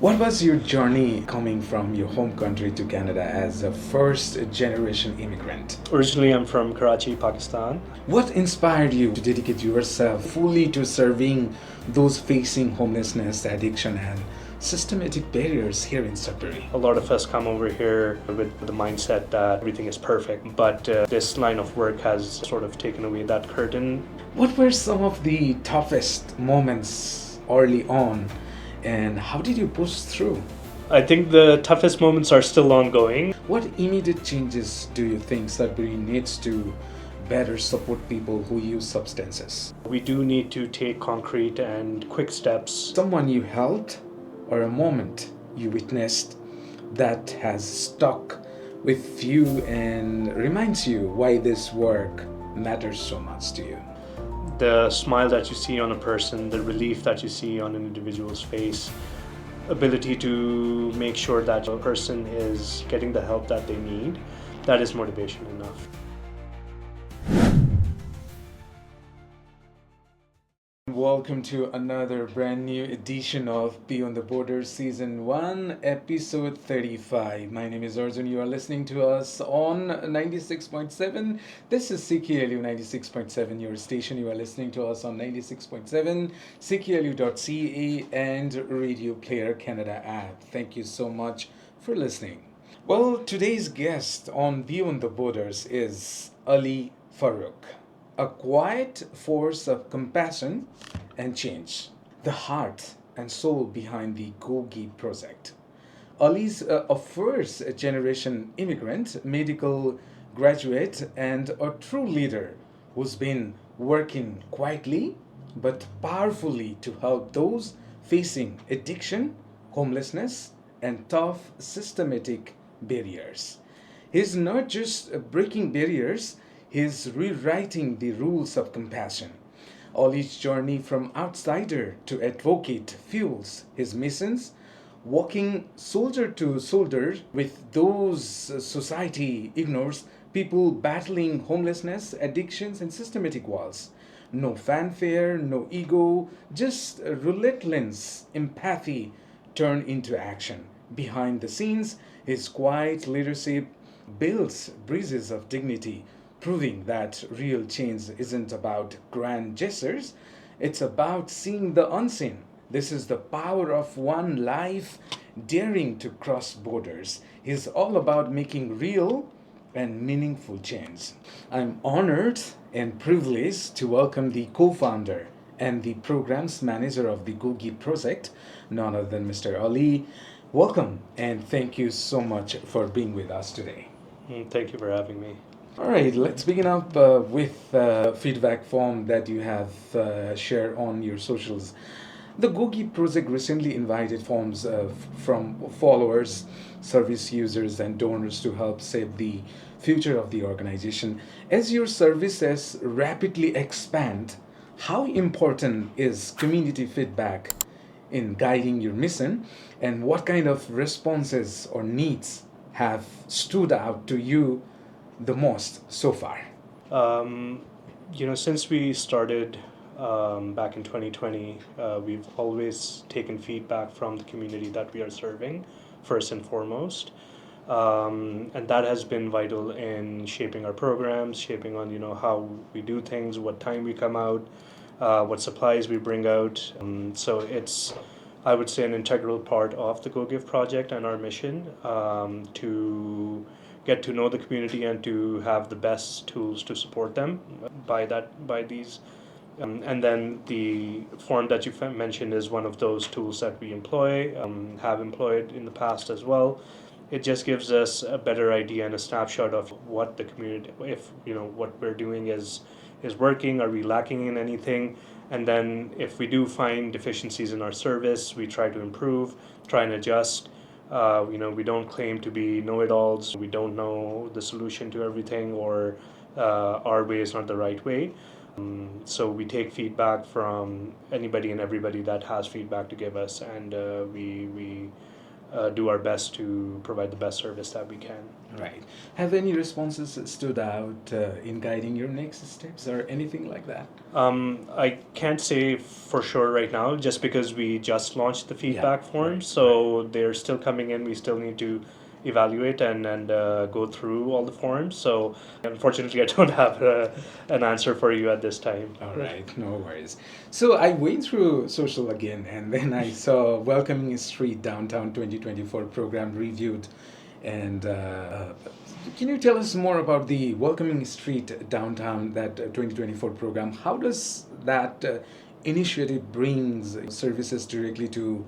What was your journey coming from your home country to Canada as a first generation immigrant? Originally, I'm from Karachi, Pakistan. What inspired you to dedicate yourself fully to serving those facing homelessness, addiction, and systematic barriers here in Sudbury? A lot of us come over here with the mindset that everything is perfect, but this line of work has sort of taken away that curtain. What were some of the toughest moments early on, and how did you push through? I think the toughest moments are still ongoing. What immediate changes do you think Sudbury needs to better support people who use substances? We do need to take concrete and quick steps. Someone you helped or a moment you witnessed that has stuck with you and reminds you why this work matters so much to you? The smile that you see on a person, the relief that you see on an individual's face, ability to make sure that a person is getting the help that they need, that is motivation enough. Welcome to another brand new edition of Beyond the Borders Season 1, Episode 35. My name is Arjun. You are listening to us on 96.7. This is CKLU 96.7, your station. You are listening to us on 96.7, cklu.ca, and Radio Player Canada app. Thank you so much for listening. Well, today's guest on Beyond the Borders is Ali Farooq, a quiet force of compassion and change, the heart and soul behind the Gogi project. Ali's a first generation immigrant, medical graduate, and a true leader who's been working quietly but powerfully to help those facing addiction, homelessness, and tough systematic barriers. He's not just breaking barriers, he's rewriting the rules of compassion. Ali's journey from outsider to advocate fuels his missions, walking shoulder to shoulder with those society ignores, people battling homelessness, addictions, and systematic walls. No fanfare, no ego, just relentless empathy turned into action. Behind the scenes, his quiet leadership builds bridges of dignity, proving that real change isn't about grand gestures, it's about seeing the unseen. This is the power of one life daring to cross borders. He's all about making real and meaningful change. I'm honored and privileged to welcome the co-founder and the programs manager of the Gogi project, none other than Mr. Ali. Welcome and thank you so much for being with us today. Thank you for having me. All right, let's begin up with feedback form that you have shared on your socials. The Gogi project recently invited forms from followers, service users, and donors to help shape the future of the organization. As your services rapidly expand, how important is community feedback in guiding your mission, and what kind of responses or needs have stood out to you the most so far? Since we started back in 2020, we've always taken feedback from the community that we are serving, first and foremost. And that has been vital in shaping our programs, shaping on, how we do things, what time we come out, what supplies we bring out. So it's, I would say, an integral part of the Go Give project and our mission to get to know the community and to have the best tools to support them by these. And then the form that you mentioned is one of those tools that we employ, have employed in the past as well. It just gives us a better idea and a snapshot of what the community, if what we're doing is working, are we lacking in anything, and then if we do find deficiencies in our service, we try to improve, try and adjust. We don't claim to be know-it-alls. We don't know the solution to everything, or our way is not the right way. So we take feedback from anybody and everybody that has feedback to give us, and we do our best to provide the best service that we can. Right. Have any responses stood out in guiding your next steps or anything like that? I can't say for sure right now, just because we just launched the Yeah, feedback form, right, right. so they're still coming in. We still need to evaluate and go through all the forms. So unfortunately, I don't have an answer for you at this time. All right, no worries. So I went through social again, and then I saw Welcoming Street Downtown 2024 program reviewed. And can you tell us more about the Welcoming Street Downtown, that 2024 program? How does that initiative brings services directly to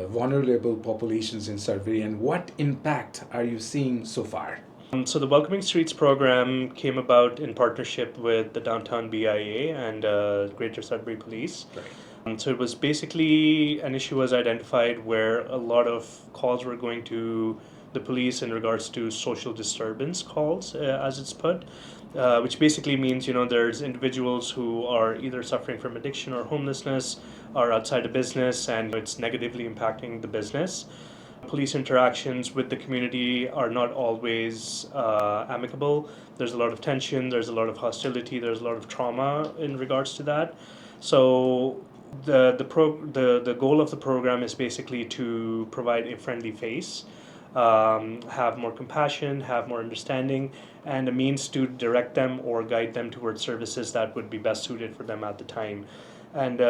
vulnerable populations in survey, and what impact are you seeing so far? So the Welcoming Streets program came about in partnership with the Downtown BIA and Greater Sudbury Police. Right. So it was basically an issue was identified where a lot of calls were going to the police in regards to social disturbance calls, as it's put, which basically means there's individuals who are either suffering from addiction or homelessness, are outside of business, and it's negatively impacting the business. Police interactions with the community are not always amicable. There's a lot of tension, there's a lot of hostility, there's a lot of trauma in regards to that. So the goal of the program is basically to provide a friendly face, have more compassion, have more understanding, and a means to direct them or guide them towards services that would be best suited for them at the time. And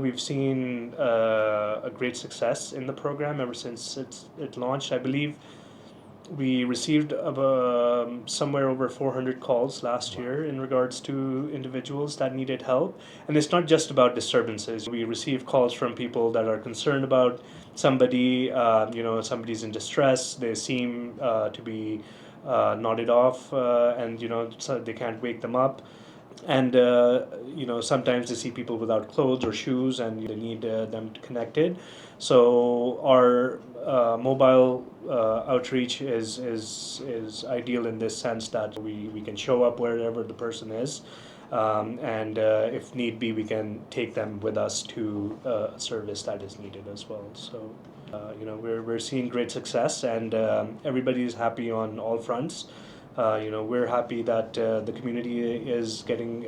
we've seen a great success in the program ever since it launched. I believe we received somewhere over 400 calls last year in regards to individuals that needed help. And it's not just about disturbances. We receive calls from people that are concerned about somebody, somebody's in distress. They seem to be nodded off, and so they can't wake them up. And sometimes they see people without clothes or shoes, and they need them connected. So our mobile outreach is ideal in this sense that we can show up wherever the person is, and if need be, we can take them with us to a service that is needed as well. So we're seeing great success, and everybody is happy on all fronts. We're happy that the community is getting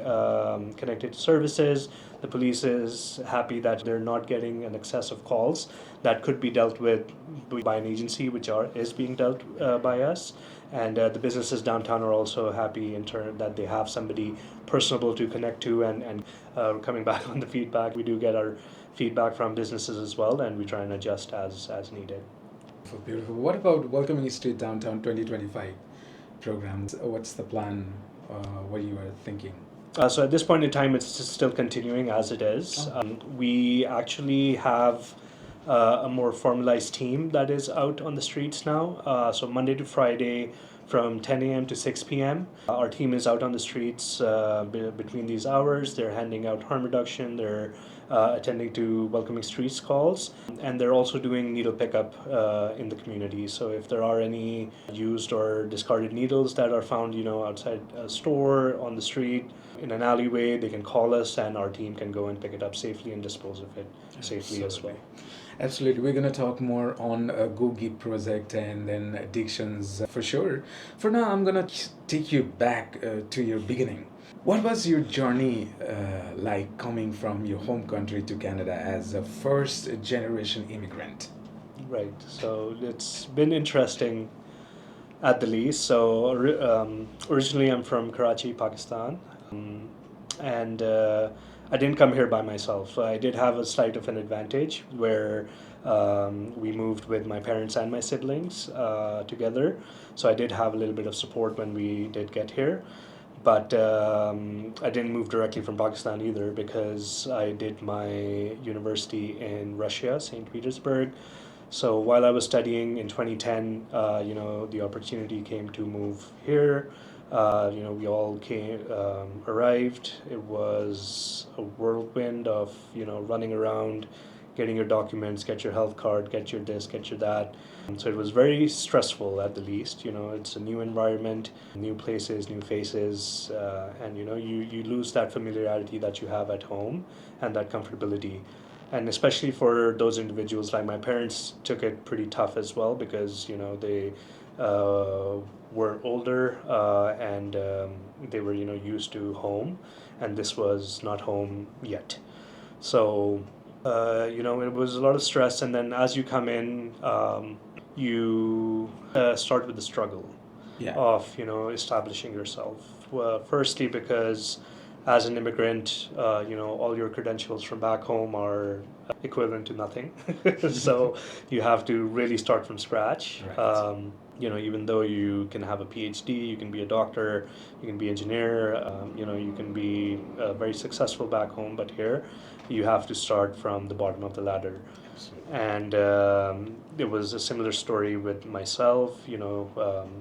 connected to services. The police is happy that they're not getting an excess of calls that could be dealt with by an agency, which is being dealt by us. And the businesses downtown are also happy in turn that they have somebody personable to connect to. And coming back on the feedback, we do get our feedback from businesses as well, and we try and adjust as needed. Beautiful, beautiful. What about Welcoming Street Downtown 2025 program? What's the plan? What you are thinking? So at this point in time, it's still continuing as it is. Oh. We actually have a more formalized team that is out on the streets now. So Monday to Friday from 10 a.m. to 6 p.m. Our team is out on the streets between these hours. They're handing out harm reduction. They're attending to Welcoming Streets calls, and they're also doing needle pickup in the community. So if there are any used or discarded needles that are found, outside a store, on the street, in an alleyway, they can call us, and our team can go and pick it up safely and dispose of it safely as well. Absolutely. We're going to talk more on a Googie project and then addictions for sure. For now, I'm going to take you back to your beginning. What was your journey like coming from your home country to Canada as a first generation immigrant? Right. So it's been interesting at the least. So originally, I'm from Karachi, Pakistan, and I didn't come here by myself. I did have a slight of an advantage where we moved with my parents and my siblings together. So I did have a little bit of support when we did get here. But I didn't move directly from Pakistan either, because I did my university in Russia, St. Petersburg. So while I was studying in 2010, the opportunity came to move here. We all arrived. It was a whirlwind of, running around, getting your documents, get your health card, get your this, get your that. So it was very stressful at the least. It's a new environment, new places, new faces, and you lose that familiarity that you have at home and that comfortability. And especially for those individuals, like my parents took it pretty tough as well, because they uh, were older, and they were used to home, and this was not home yet. So it was a lot of stress, and then as you come in, you start with the struggle Yeah. of establishing yourself. Firstly, because as an immigrant, all your credentials from back home are equivalent to nothing. So you have to really start from scratch. Right. Even though you can have a PhD, you can be a doctor, you can be engineer, you can be very successful back home, but here you have to start from the bottom of the ladder. Absolutely. And it was a similar story with myself.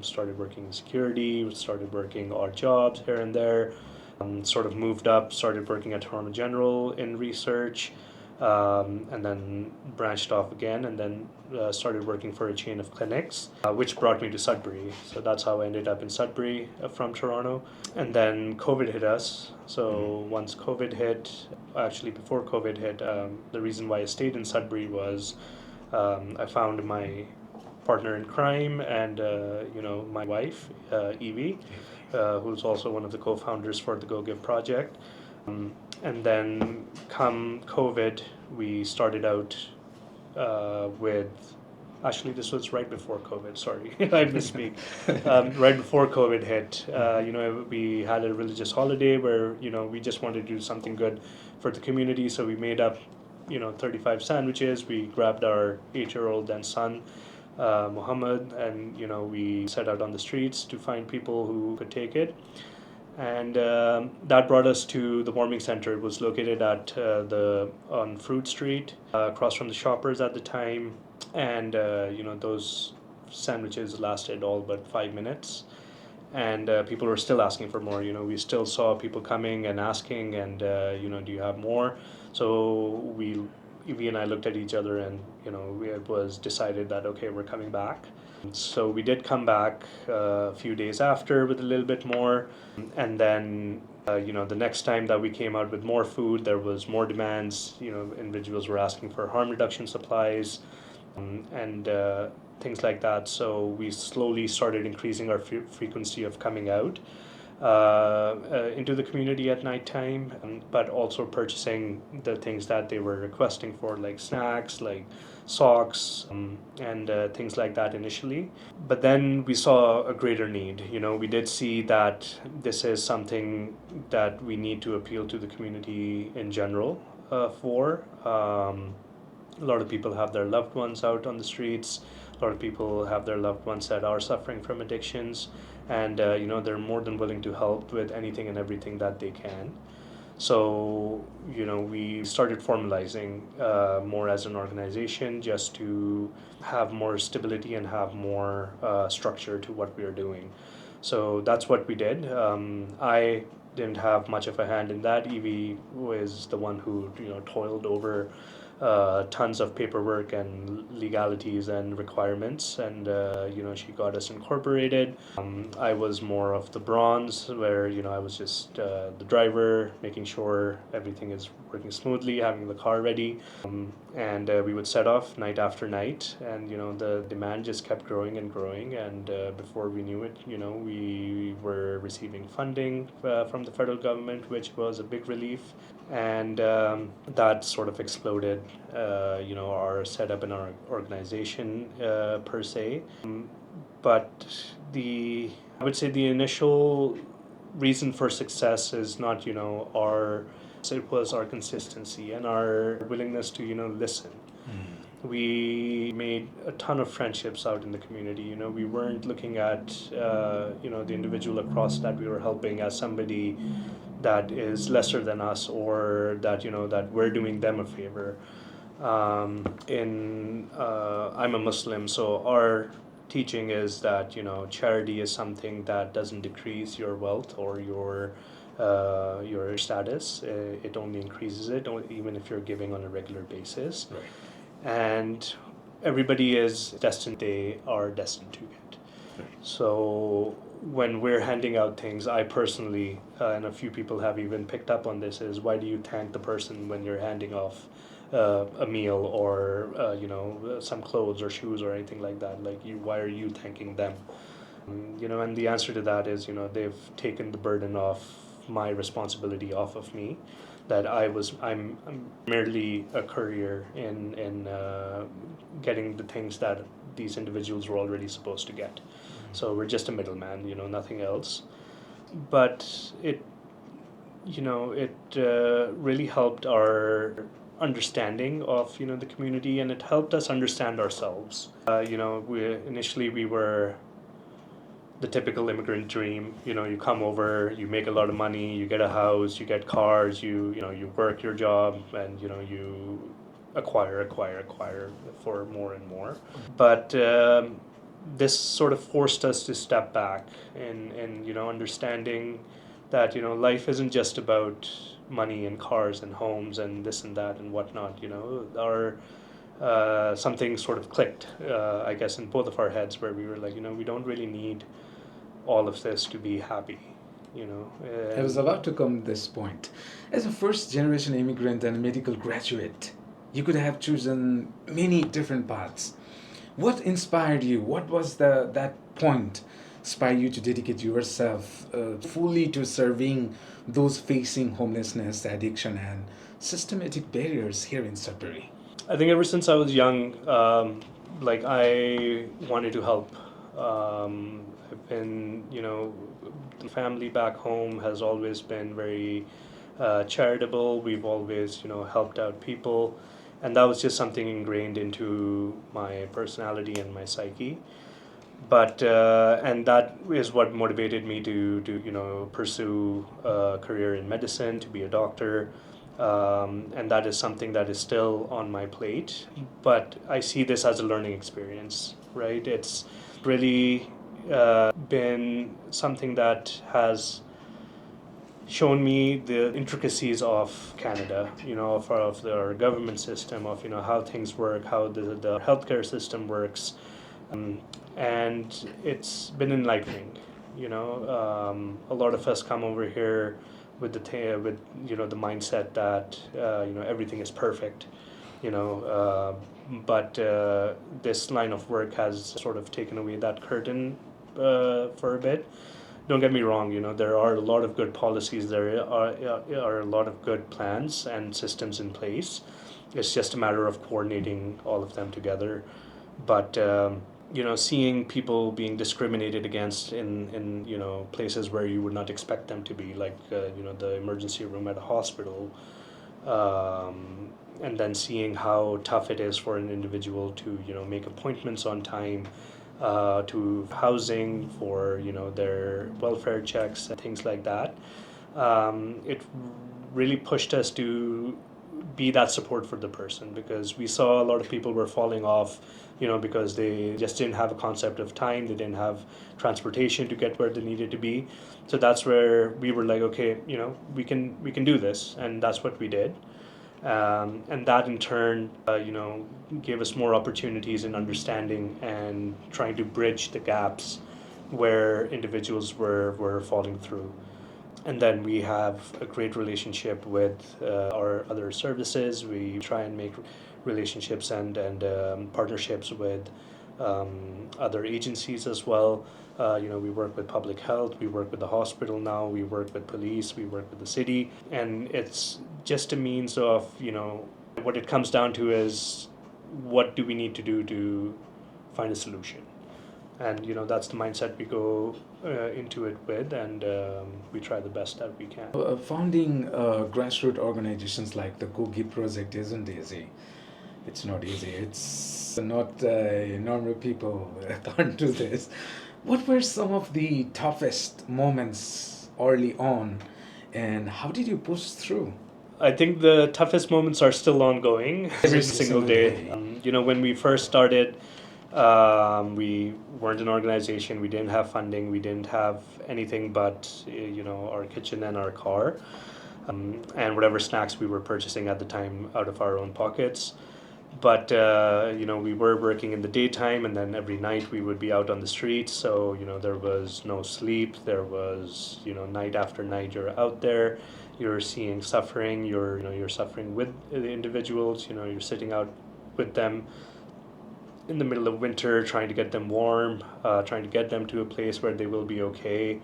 Started working in security, started working odd jobs here and there, sort of moved up, started working at Toronto General in research, and then branched off again, and then started working for a chain of clinics, which brought me to Sudbury. So that's how I ended up in Sudbury from Toronto. And then COVID hit us. So once COVID hit, actually before COVID hit, the reason why I stayed in Sudbury was I found my partner in crime and my wife, Evie, who's also one of the co-founders for the Go Give project. And then come COVID, we started out with. Actually, this was right before COVID. Sorry, I misspeak. Right before COVID hit, we had a religious holiday where we just wanted to do something good for the community. So we made up 35 sandwiches. We grabbed our 8-year-old then son, Muhammad, and we set out on the streets to find people who could take it. And that brought us to the warming center. It was located at on Fruit Street, across from the Shoppers at the time. And those sandwiches lasted all but 5 minutes, and people were still asking for more. We still saw people coming and asking, and do you have more? So Evie and I looked at each other, and it was decided that okay, we're coming back. So we did come back a few days after with a little bit more, and then the next time that we came out with more food, there was more demands. Individuals were asking for harm reduction supplies, and things like that. So we slowly started increasing our frequency of coming out into the community at nighttime, but also purchasing the things that they were requesting for, like snacks, like socks, and things like that initially. But then we saw a greater need. We did see that this is something that we need to appeal to the community in general for. A lot of people have their loved ones out on the streets. A lot of people have their loved ones that are suffering from addictions, and they're more than willing to help with anything and everything that they can. So we started formalizing more as an organization, just to have more stability and have more structure to what we are doing. So that's what we did. I didn't have much of a hand in that. Evie was the one who toiled over tons of paperwork and legalities and requirements, and she got us incorporated. I was more of the bronze, where I was just the driver, making sure everything is working smoothly, having the car ready, and we would set off night after night, and the demand just kept growing and growing, and before we knew it, we were receiving funding from the federal government, which was a big relief, and that sort of exploded our setup in our organization per se. But I would say the initial reason for success is not it was our consistency and our willingness to listen. We made a ton of friendships out in the community. We weren't looking at the individual across that we were helping as somebody that is lesser than us, or that that we're doing them a favor. I'm a Muslim, so our teaching is that charity is something that doesn't decrease your wealth or your status. It only increases it, even if you're giving on a regular basis. Right. And everybody is destined; they are destined to get. Right. So when we're handing out things, I personally, and a few people have even picked up on this, is why do you thank the person when you're handing off a meal or some clothes or shoes or anything like that. Like, why are you thanking them? And the answer to that is, they've taken the burden of my responsibility off of me. That I'm merely a courier in getting the things that these individuals were already supposed to get. So we're just a middleman, nothing else. But it really helped our understanding of the community, and it helped us understand ourselves. We were the typical immigrant dream. You come over, you make a lot of money, you get a house, you get cars, you work your job, and you acquire for more and more. But this sort of forced us to step back and understanding that life isn't just about money and cars and homes and this and that and whatnot. Our something sort of clicked, I guess, in both of our heads, where we were like, we don't really need all of this to be happy. I was about to come to this point. As a first generation immigrant and medical graduate, you could have chosen many different paths. What inspired you? What was that point inspire you to dedicate yourself fully to serving those facing homelessness, addiction, and systematic barriers here in Sudbury? I think ever since I was young, like, I wanted to help. I've been, the family back home has always been very charitable. We've always, helped out people, and that was just something ingrained into my personality and my psyche. But and that is what motivated me to pursue a career in medicine, to be a doctor. And that is something that is still on my plate. But I see this as a learning experience, right? It's really been something that has shown me the intricacies of Canada, of our government system, of how things work, how the healthcare system works, and it's been enlightening. A lot of us come over here with the mindset that everything is perfect, but this line of work has sort of taken away that curtain for a bit. Don't get me wrong, there are a lot of good policies, are a lot of good plans and systems in place. It's just a matter of coordinating all of them together. But seeing people being discriminated against in places where you would not expect them to be, like the emergency room at a hospital, and then seeing how tough it is for an individual to make appointments on time, to housing, for their welfare checks and things like that. It really pushed us to be that support for the person, because we saw a lot of people were falling off, because they just didn't have a concept of time, they didn't have transportation to get where they needed to be. So that's where we were like, okay, we can do this, and that's what we did. And that in turn, gave us more opportunities in understanding and trying to bridge the gaps where individuals were falling through. And then we have a great relationship with our other services. We try and make relationships and partnerships with other agencies as well. We work with public health, we work with the hospital now, we work with police, we work with the city. And it's just a means of, what it comes down to is, what do we need to do to find a solution? And that's the mindset we go into it with, and we try the best that we can. Founding grassroots organizations like the Go Give Project isn't easy. It's not easy. It's not normal people can't do this. What were some of the toughest moments early on, and how did you push through? I think the toughest moments are still ongoing every single day. When we first started, we weren't an organization. We didn't have funding. We didn't have anything but our kitchen and our car, and whatever snacks we were purchasing at the time out of our own pockets. But we were working in the daytime, and then every night we would be out on the streets. So there was no sleep. There was night after night you're out there, you're seeing suffering, you're suffering with the individuals, you're sitting out with them in the middle of winter, trying to get them warm, trying to get them to a place where they will be okay.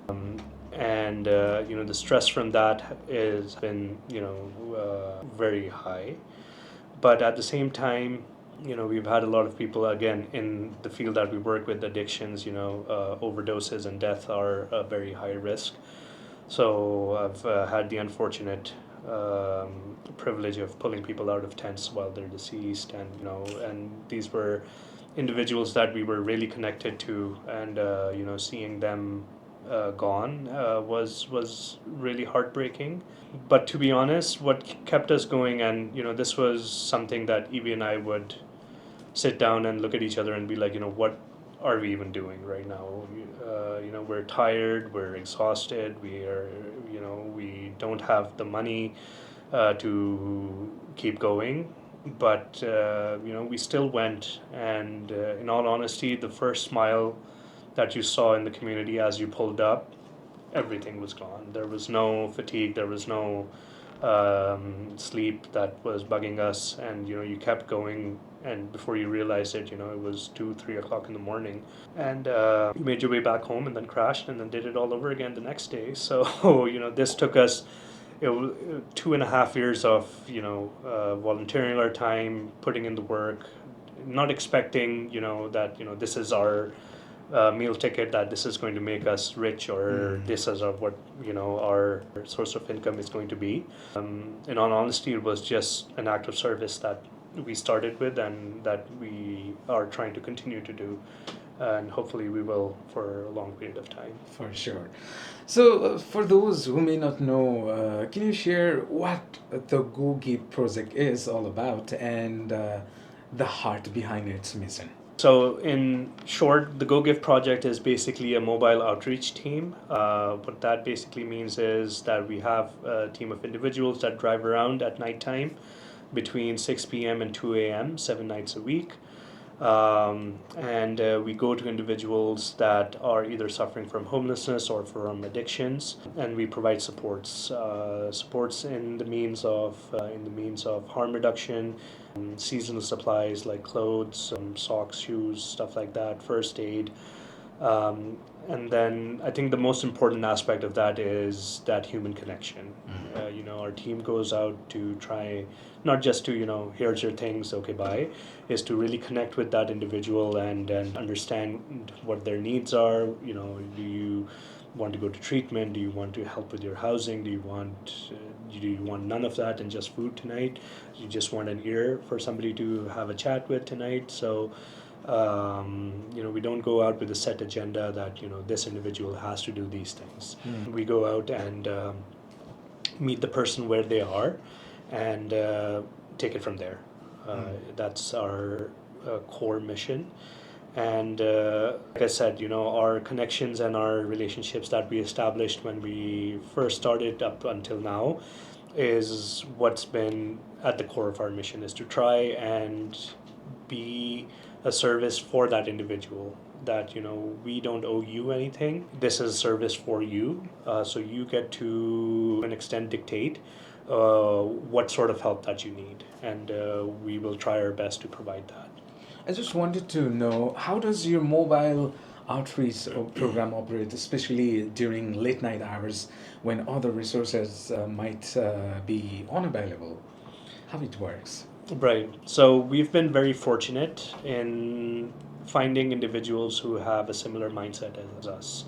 And the stress from that has been very high. But at the same time, we've had a lot of people, again, in the field that we work with, addictions, overdoses and death are a very high risk. So I've had the unfortunate privilege of pulling people out of tents while they're deceased, and and these were individuals that we were really connected to, and seeing them gone was really heartbreaking. But to be honest, what kept us going, and this was something that Evie and I would sit down and look at each other and be like, what are we even doing right now? We're tired, we're exhausted, we don't have the money to keep going, but we still went. And in all honesty, the first smile that you saw in the community as you pulled up, everything was gone. There was no fatigue, there was no sleep that was bugging us, and you kept going. And before you realized it, it was 2, 3 o'clock in the morning, and you made your way back home, and then crashed, and then did it all over again the next day. So this took us 2.5 years of volunteering our time, putting in the work, not expecting that this is our meal ticket, that this is going to make us rich, or this is what our source of income is going to be. In all honesty, it was just an act of service that we started with, and that we are trying to continue to do, and hopefully we will for a long period of time. For sure. So, for those who may not know, can you share what the Go Give project is all about, and the heart behind its mission? So, in short, the Go Give project is basically a mobile outreach team. What that basically means is that we have a team of individuals that drive around at nighttime between 6 p.m. and 2 a.m., 7 nights a week. And we go to individuals that are either suffering from homelessness or from addictions, and we provide supports in the means of harm reduction, seasonal supplies like clothes, socks, shoes, stuff like that, first aid. And then I think the most important aspect of that is that human connection. Our team goes out to try not just to, here's your things, okay, bye, is to really connect with that individual, and understand what their needs are. Do you want to go to treatment? Do you want to help with your housing? Do you want none of that and just food tonight? You just want an ear for somebody to have a chat with tonight? So we don't go out with a set agenda that this individual has to do these things. We go out and meet the person where they are, and take it from there. That's our core mission. And like I said, our connections and our relationships that we established when we first started up until now is what's been at the core of our mission, is to try and be a service for that individual, that we don't owe you anything. This is a service for you, so you get to an extent dictate what sort of help that you need, and we will try our best to provide that. I just wanted to know, how does your mobile outreach program operate, especially during late night hours when other resources might be unavailable? How it works? Right. So we've been very fortunate in finding individuals who have a similar mindset as us.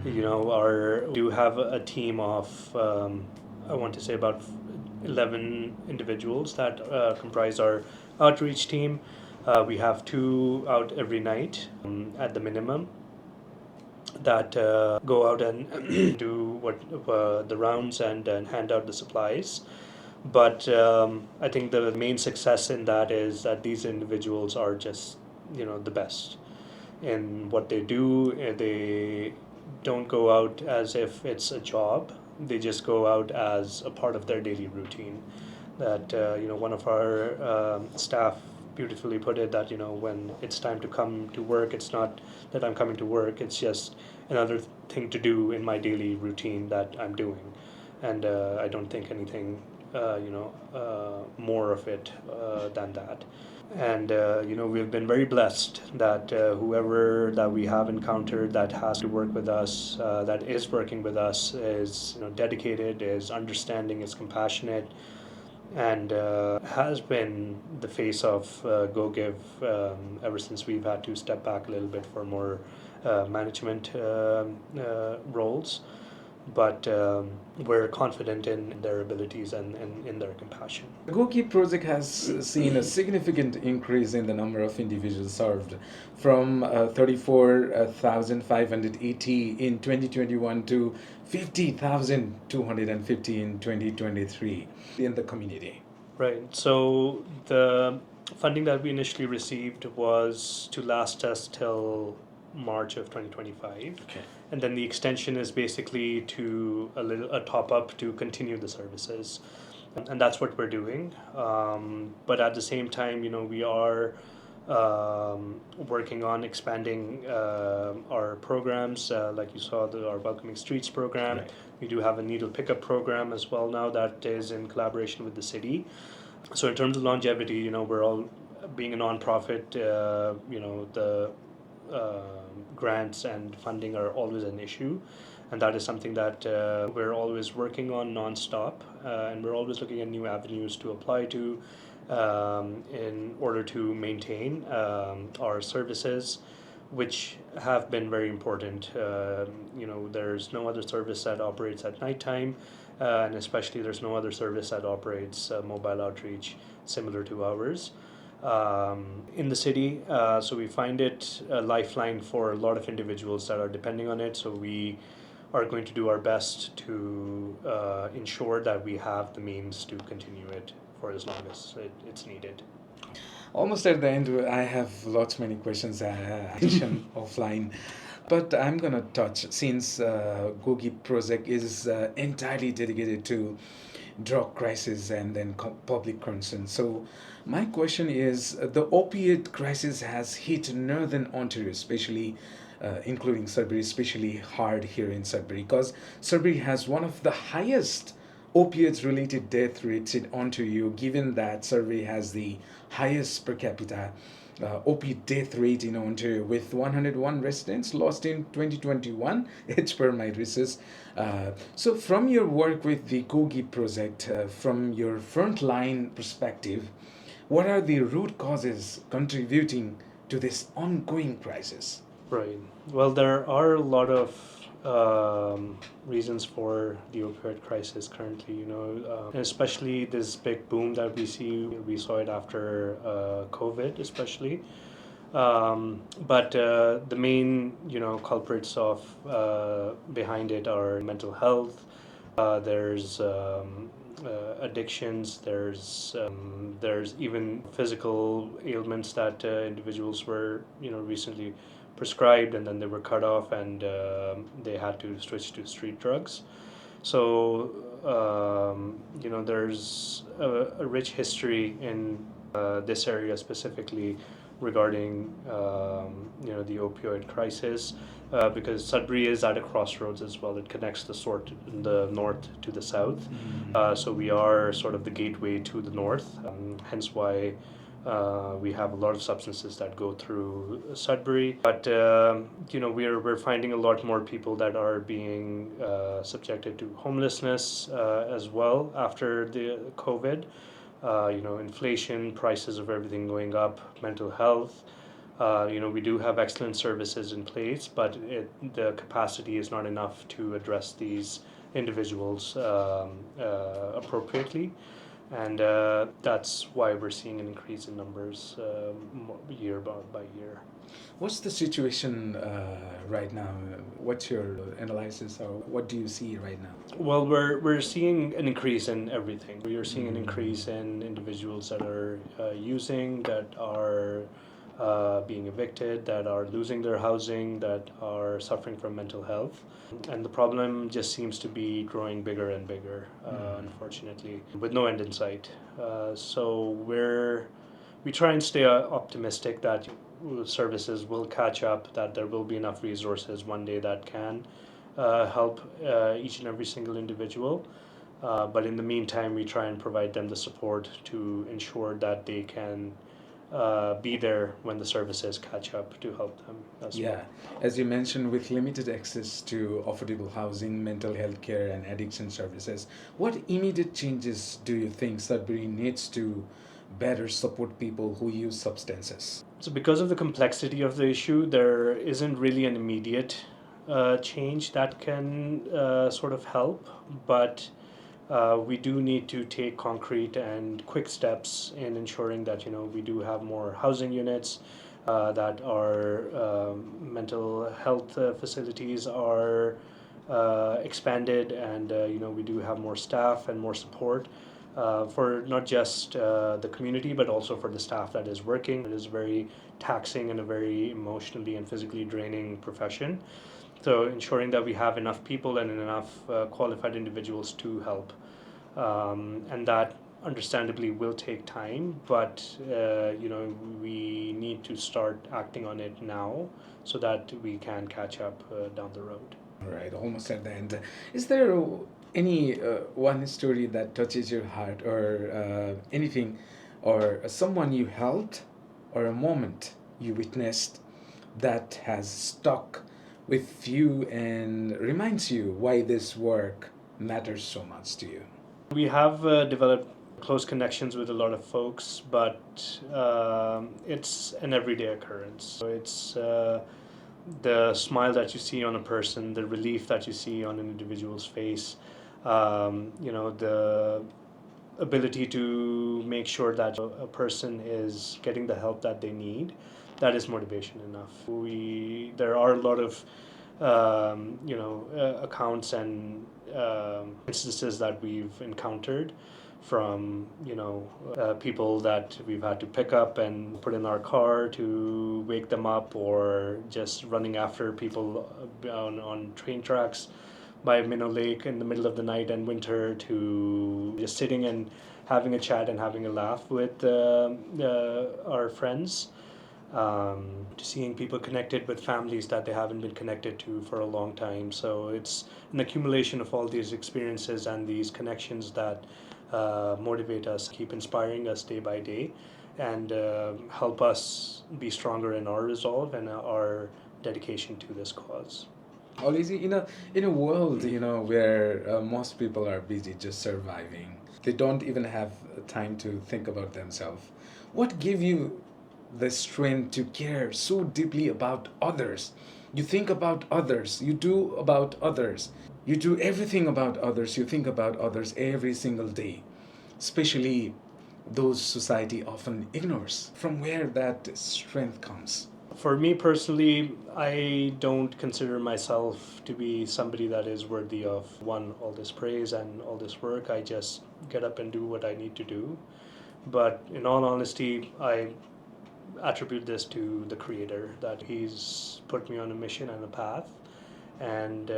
We do have a team of, I want to say, about 11 individuals that comprise our outreach team. We have 2 out every night, at the minimum, that go out and do the rounds, and hand out the supplies. But I think the main success in that is that these individuals are just the best in what they do. They don't go out as if it's a job. They just go out as a part of their daily routine. That one of our staff beautifully put it, that when it's time to come to work, it's not that I'm coming to work, it's just another thing to do in my daily routine that I'm doing. and I don't think anything more of it than that. And we've been very blessed that whoever that we have encountered that has to work with us, that is working with us, is dedicated, is understanding, is compassionate, and has been the face of Go Give ever since we've had to step back a little bit for more management roles. But we're confident in their abilities and in their compassion. The GoKeep project has seen a significant increase in the number of individuals served from 34,580 in 2021 to 50,250 in 2023 in the community. Right. So the funding that we initially received was to last us till March of 2025. Okay. And then the extension is basically to a top up to continue the services. And that's what we're doing. But at the same time, we are working on expanding our programs. Like you saw, our Welcoming Streets program. Right. We do have a needle pickup program as well now that is in collaboration with the city. So in terms of longevity, we're all being a nonprofit. The grants and funding are always an issue, and that is something that we're always working on nonstop, and we're always looking at new avenues to apply to in order to maintain our services, which have been very important. There's no other service that operates at nighttime, and especially there's no other service that operates mobile outreach similar to ours in the city. So we find it a lifeline for a lot of individuals that are depending on it. So we are going to do our best to ensure that we have the means to continue it for as long as it's needed. Almost at the end, I have many questions offline. But I'm gonna touch since Gogi project is entirely dedicated to drug crisis and then public concern. So my question is, the opiate crisis has hit northern Ontario, especially including Sudbury, especially hard here in Sudbury, because Sudbury has one of the highest opiates related death rates in Ontario, given that Sudbury has the highest per capita opiate death rate in Ontario, with 101 residents lost in 2021. It's per my research. So, from your work with the Kogi project, from your frontline perspective, what are the root causes contributing to this ongoing crisis? Right. Well, there are a lot of reasons for the opioid crisis currently, and especially this big boom that we see. We saw it after COVID, especially. But the main, culprits of behind it are mental health. There's addictions. There's even physical ailments that individuals were, recently prescribed, and then they were cut off, and they had to switch to street drugs. So there's a rich history in this area specifically regarding the opioid crisis, because Sudbury is at a crossroads as well. It connects the north to the south. So we are sort of the gateway to the north, hence why we have a lot of substances that go through Sudbury. But we're finding a lot more people that are being subjected to homelessness as well after the COVID. Inflation, prices of everything going up, mental health. We do have excellent services in place, but the capacity is not enough to address these individuals appropriately. And that's why we're seeing an increase in numbers year by year. What's the situation right now? What's your analysis, or what do you see right now? Well, we're seeing an increase in everything. We are seeing an increase in individuals that are using, that are being evicted, that are losing their housing, that are suffering from mental health. And the problem just seems to be growing bigger and bigger, unfortunately, with no end in sight. So we try and stay optimistic that services will catch up, that there will be enough resources one day that can help each and every single individual. But in the meantime, we try and provide them the support to ensure that they can be there when the services catch up to help them as well. Yeah, as you mentioned, with limited access to affordable housing, mental health care, and addiction services, what immediate changes do you think Sudbury needs to better support people who use substances? So, because of the complexity of the issue, there isn't really an immediate change that can sort of help, but we do need to take concrete and quick steps in ensuring that we do have more housing units, that our mental health facilities are expanded, and we do have more staff and more support for not just the community but also for the staff that is working. It is very taxing and a very emotionally and physically draining profession. So ensuring that we have enough people and enough qualified individuals to help, and that understandably will take time, but we need to start acting on it now so that we can catch up down the road. All right, almost at the end. Is there any one story that touches your heart, or anything, or someone you helped, or a moment you witnessed that has stuck with you and reminds you why this work matters so much to you? We have developed close connections with a lot of folks, but it's an everyday occurrence. So it's the smile that you see on a person, the relief that you see on an individual's face, the ability to make sure that a person is getting the help that they need. That is motivation enough. There are a lot of accounts and instances that we've encountered from people that we've had to pick up and put in our car to wake them up, or just running after people on train tracks by Minnow Lake in the middle of the night and winter, to just sitting and having a chat and having a laugh with our friends, to seeing people connected with families that they haven't been connected to for a long time. So it's an accumulation of all these experiences and these connections that motivate us, keep inspiring us day by day, and help us be stronger in our resolve and our dedication to this cause. Always in a world where most people are busy just surviving, they don't even have time to think about themselves. What give you the strength to care so deeply about others? You think about others, you do about others, you do everything about others, you think about others every single day, especially those society often ignores. From where that strength comes? For me personally, I don't consider myself to be somebody that is worthy of all this praise and all this work. I just get up and do what I need to do. But in all honesty, I attribute this to the Creator, that He's put me on a mission and a path, and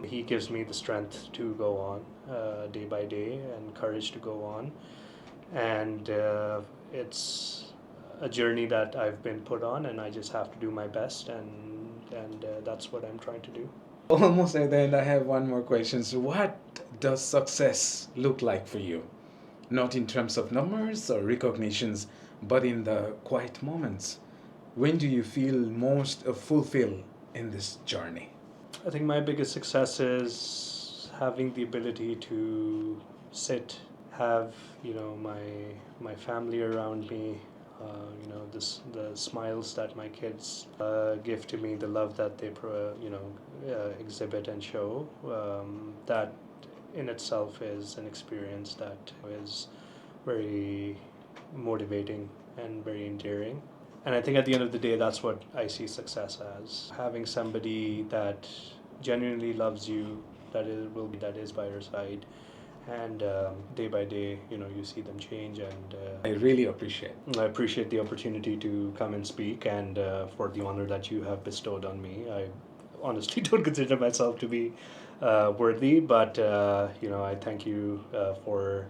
He gives me the strength to go on day by day, and courage to go on. And it's a journey that I've been put on, and I just have to do my best, and that's what I'm trying to do. Almost at the end, I have one more question. So, what does success look like for you? Not in terms of numbers or recognitions, but in the quiet moments. When do you feel most fulfilled in this journey? I think my biggest success is having the ability to sit, have my family around me, the smiles that my kids give to me, the love that they exhibit and show. That in itself is an experience that is very motivating and very endearing. And I think at the end of the day, that's what I see success as: having somebody that genuinely loves you, that is by your side, and day by day, you see them change. And I really appreciate. I appreciate the opportunity to come and speak, and for the honor that you have bestowed on me. I honestly don't consider myself to be worthy, but I thank you for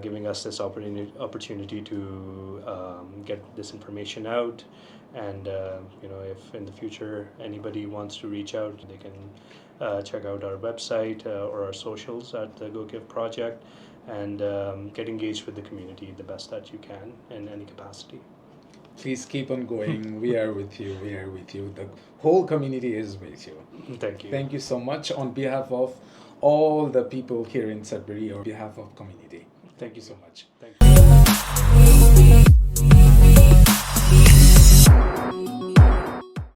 giving us this opportunity to get this information out, And if in the future anybody wants to reach out, they can check out our website or our socials at the Go Give Project, and get engaged with the community the best that you can in any capacity. Please keep on going. We are with you. We are with you. The whole community is with you. Thank you. Thank you so much on behalf of all the people here in Sudbury, on behalf of community. Thank you so much. Thank